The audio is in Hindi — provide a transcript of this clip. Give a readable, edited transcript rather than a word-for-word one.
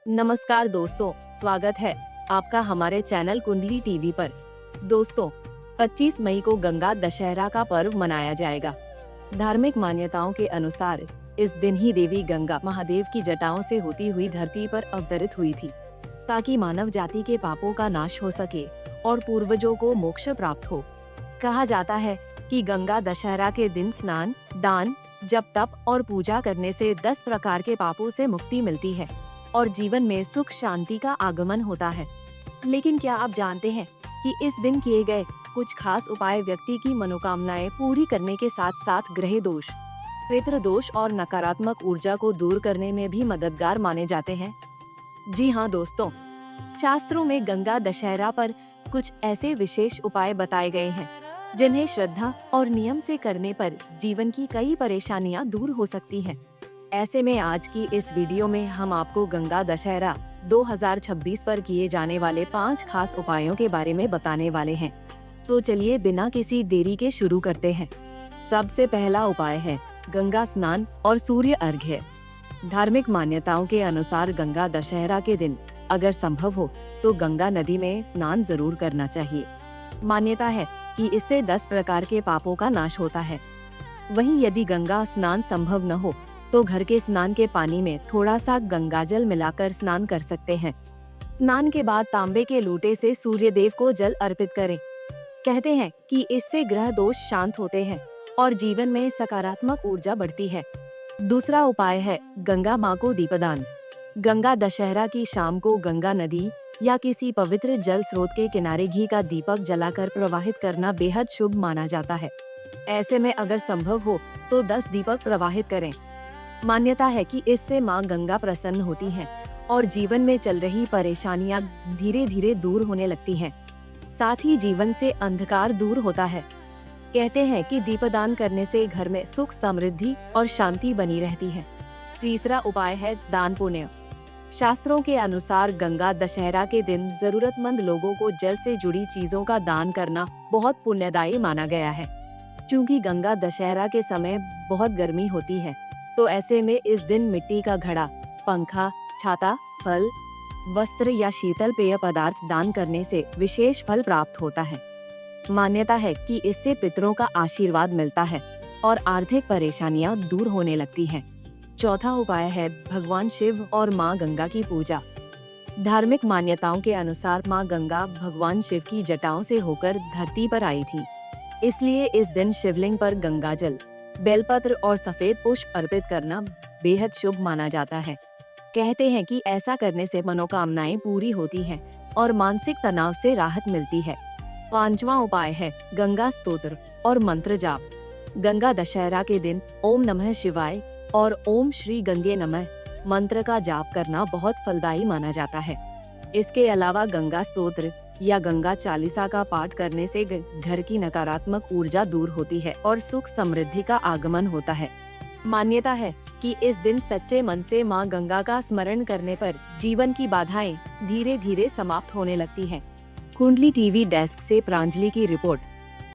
नमस्कार दोस्तों, स्वागत है आपका हमारे चैनल कुंडली टीवी पर। दोस्तों, 25 मई को गंगा दशहरा का पर्व मनाया जाएगा। धार्मिक मान्यताओं के अनुसार इस दिन ही देवी गंगा महादेव की जटाओं से होती हुई धरती पर अवतरित हुई थी, ताकि मानव जाति के पापों का नाश हो सके और पूर्वजों को मोक्ष प्राप्त हो। कहा जाता है कि गंगा दशहरा के दिन स्नान, दान, जप तप और पूजा करने से 10 प्रकार के पापों से मुक्ति मिलती है और जीवन में सुख शांति का आगमन होता है। लेकिन क्या आप जानते हैं कि इस दिन किए गए कुछ खास उपाय व्यक्ति की मनोकामनाएं पूरी करने के साथ साथ ग्रह दोष, पितृ दोष और नकारात्मक ऊर्जा को दूर करने में भी मददगार माने जाते हैं? जी हाँ दोस्तों, शास्त्रों में गंगा दशहरा पर कुछ ऐसे विशेष उपाय बताए गए हैं जिन्हें श्रद्धा और नियम से करने पर जीवन की कई परेशानियां दूर हो सकती हैं। ऐसे में आज की इस वीडियो में हम आपको गंगा दशहरा 2026 पर किए जाने वाले 5 खास उपायों के बारे में बताने वाले हैं। तो चलिए बिना किसी देरी के शुरू करते हैं। सबसे पहला उपाय है गंगा स्नान और सूर्य अर्घ्य। धार्मिक मान्यताओं के अनुसार गंगा दशहरा के दिन अगर संभव हो तो गंगा नदी में स्नान जरूर करना चाहिए। मान्यता है कि इससे 10 प्रकार के पापों का नाश होता है। वहीं यदि गंगा स्नान संभव न हो तो घर के स्नान के पानी में थोड़ा सा गंगाजल मिलाकर स्नान कर सकते हैं। स्नान के बाद तांबे के लोटे से सूर्य देव को जल अर्पित करें। कहते हैं कि इससे ग्रह दोष शांत होते हैं और जीवन में सकारात्मक ऊर्जा बढ़ती है। दूसरा उपाय है गंगा मां को दीपदान। गंगा दशहरा की शाम को गंगा नदी या किसी पवित्र जल स्रोत के किनारे घी का दीपक जलाकर प्रवाहित करना बेहद शुभ माना जाता है। ऐसे में अगर संभव हो तो 10 दीपक प्रवाहित करें। मान्यता है कि इससे मां गंगा प्रसन्न होती हैं और जीवन में चल रही परेशानियां धीरे धीरे दूर होने लगती हैं। साथ ही जीवन से अंधकार दूर होता है। कहते हैं कि दीपदान करने से घर में सुख, समृद्धि और शांति बनी रहती है। तीसरा उपाय है दान पुण्य। शास्त्रों के अनुसार गंगा दशहरा के दिन जरूरतमंद लोगों को जल से जुड़ी चीजों का दान करना बहुत पुण्यदायी माना गया है। क्योंकि गंगा दशहरा के समय बहुत गर्मी होती है, तो ऐसे में इस दिन मिट्टी का घड़ा, पंखा, छाता, फल, वस्त्र या शीतल पेय पदार्थ दान करने से विशेष फल प्राप्त होता है। मान्यता है कि इससे पितरों का आशीर्वाद मिलता है और आर्थिक परेशानियां दूर होने लगती हैं। चौथा उपाय है भगवान शिव और मां गंगा की पूजा। धार्मिक मान्यताओं के अनुसार मां गंगा भगवान शिव की जटाओं से होकर धरती पर आई थी, इसलिए इस दिन शिवलिंग पर गंगाजल, बेलपत्र और सफेद पुष्प अर्पित करना बेहद शुभ माना जाता है। कहते हैं कि ऐसा करने से मनोकामनाएं पूरी होती हैं और मानसिक तनाव से राहत मिलती है। पांचवा उपाय है गंगा स्तोत्र और मंत्र जाप। गंगा दशहरा के दिन ओम नमः शिवाय और ओम श्री गंगे नमः मंत्र का जाप करना बहुत फलदायी माना जाता है। इसके अलावा गंगा स्तोत्र या गंगा चालीसा का पाठ करने से घर की नकारात्मक ऊर्जा दूर होती है और सुख समृद्धि का आगमन होता है। मान्यता है कि इस दिन सच्चे मन से मां गंगा का स्मरण करने पर जीवन की बाधाएं धीरे धीरे समाप्त होने लगती हैं। कुंडली टीवी डेस्क से प्रांजलि की रिपोर्ट।